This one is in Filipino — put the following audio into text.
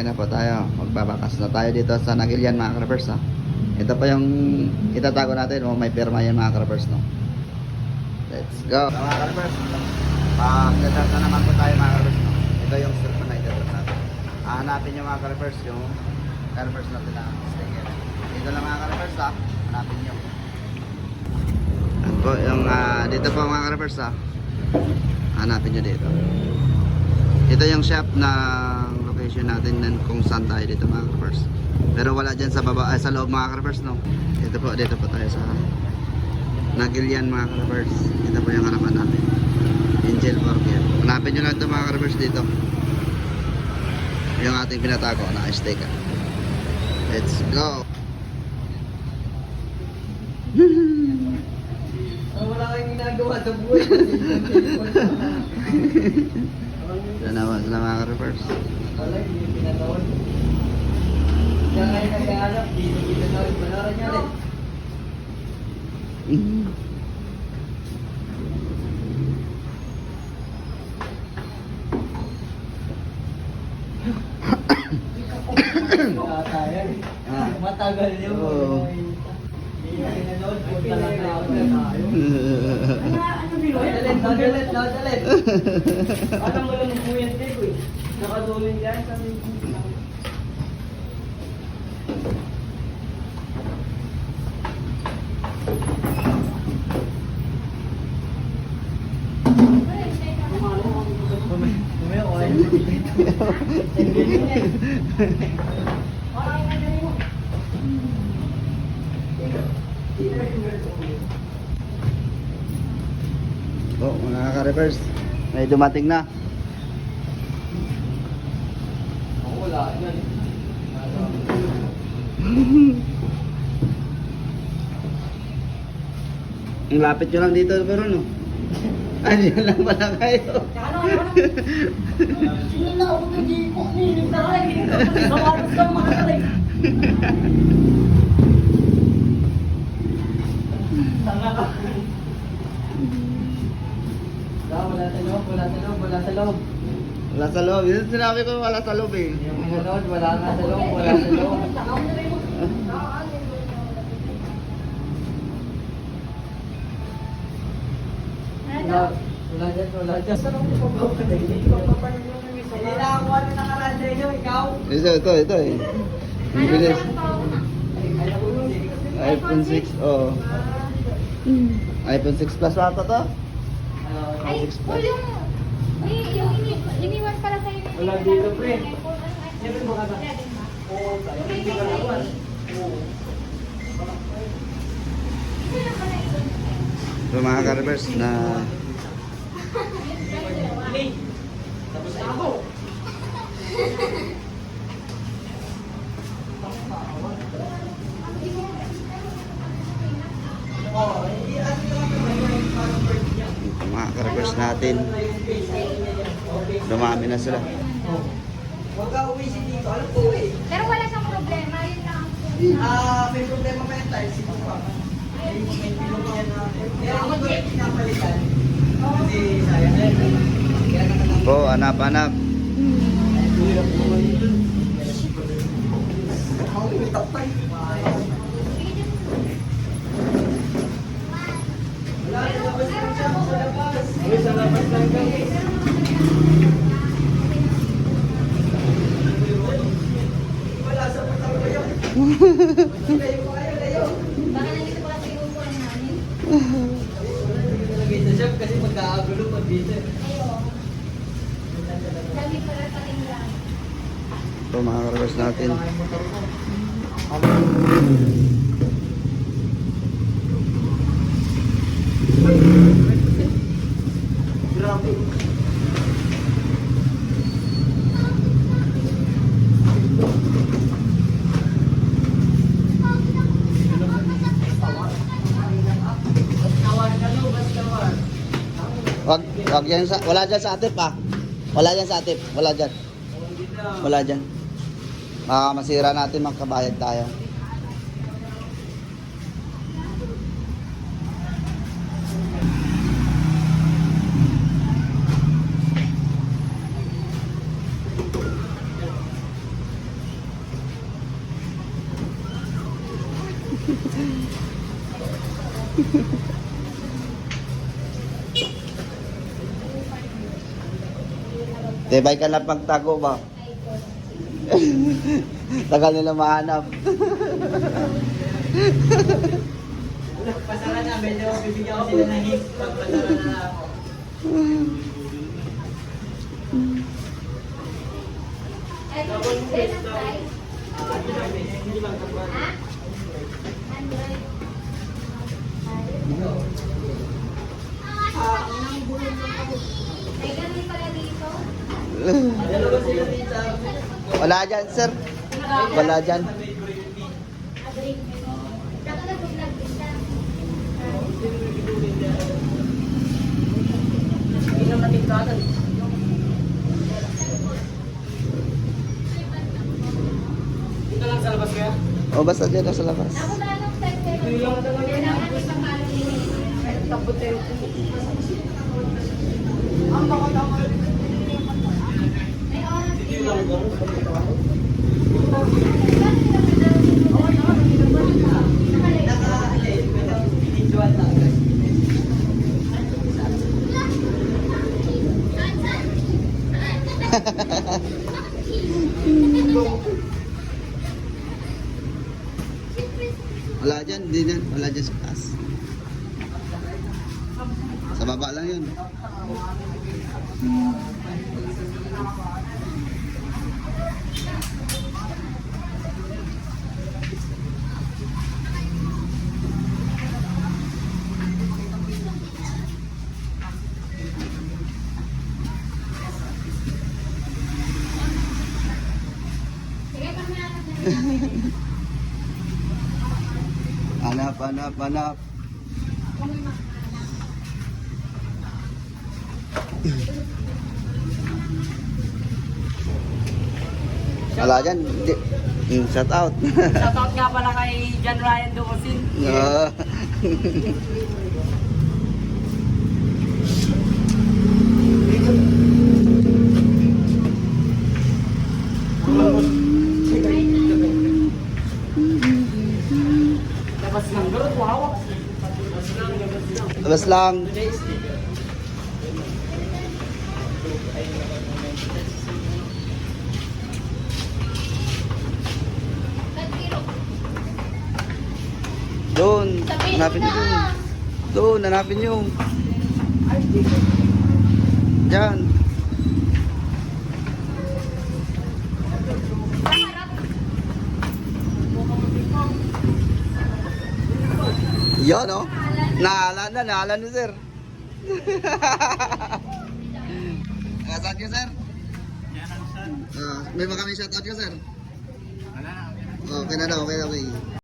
Na po tayo, magbabakas na tayo dito sa Nagilian mga ka-reverse ha. Ito pa yung itatago natin, may perma yan mga ka-reverse no. Let's go mga ka-reverse. Pag-reverse na naman po tayo mga ka-reverse no. Ito yung cellphone na ito-reverse natin. Hanapin nyo mga ka-reverse yung ka-reverse natin na sticker. Dito lang mga ka-reverse ha, hanapin nyo. Yan po yung dito po mga ka-reverse ha. Hanapin nyo dito. Ito yung shop ng location natin kung saan tayo dito mga ka-reverse. Pero wala dyan sa baba, sa loob mga ka-reverse no. Dito po tayo sa Nagilian mga ka-reverse. Ito po yung harapan natin. Angel Burger. Hanapin nyo lang ito mga ka-reverse dito. Yung ating pinatago na sticker. Let's go! Wala kang ginagawa sa buhay. Sana mga ka-reverse. Wala, hindi pinatawad. Kaya ngayon nagkahanap, hindi pinatawad. Manaran niya rin. Matagal yun. Hindi na pinatawad. Punta lang tayo. Dalit. Alam mo lang po yan, Teko eh. Nakadulin dyan sa may Oh, mga ka-reverse, may dumating na. wala yan. Ang lapit nyo lang dito pero no. Ay, yan lang pala kayo. Sino na ako nag-iipok nilig na kayo? Hindi ka pa sa waras ng mga kalig. Tanga ka. Wala sa loob. Wala sa loob. Yun sinabi ko wala sa loob eh. Yung pinanood, wala nga sa loob. Wala dyan. Hindi na ako ano nakaraan sa inyo, ikaw. Ito eh. Ang bilis. iPhone 6, oh. iPhone 6 Plus ata to? Ay, yung iniwan pala sa'yo. Wala dito, pre. Siyempre mo ka na. Oo, Hindi ka nawan. So mga ka-reverse na Tapos ako. mga ka-reverse natin, dumami na sila. Huwag ka uwi si Tito. Alam ko eh. Pero wala siyang problema. Yun lang. May problema pa yan tayo. Sino pa? May pinong yan na. Kaya ako ko yung pinapalitan. Kasi sayang yan. Kaya naman Po, hanap. hirap naman yun. Ako yung tapay. Wala, labas lang siya sa labas. Uy, sa labas lang kami. Wala sa patang ko yun. Layo ko kayo, layo. Baka nandito pa kasi yung upuan namin. Wala nyo nilagay sa shop kasi magkakagulo pag dito. Ayo. Dami pala sa tinglan. Po mga ka-reverse natin. Grabe. Wag yan sa, wala dyan sa atip ah. Wala dyan sa atip, wala dyan. Wala dyan. Masira natin, magkabayad tayo. Tibay ka na pagtago ba? Tagal nila mahanap. Pasara na, medyo bibigyan ko sila ng hint. Pagpasara na ako. Ay, then ang price? Ha? Android. May ganun pala dito? Dalawa sila dito. Wala dyan, sir. Wala dyan. Agree. Saka nag-vlog din siya. Hindi naman tingkatan. Dito lang sa labas kaya? O, basta dyan sa labas. Ako na lang type pero yun ang ating pangalo nila. May oras din. Individual lang. Wala dyan, di dyan. Wala dyan sa taas. Sa baba lang yun. Sige, panghanap na. Hanap, hanap, hanap. Wala dyan. Shout out. Shoutout nga pala kay John Ryan Dumosin. Ah. Labas ng garot, wow. Labas lang. Doon. Hanapin nyo doon. Doon, hanapin nyo. Diyan. Yan, oh. Naalan ni sir. Saan ka, sir? May baka may shoutout ka, sir? Okay na daw, okay.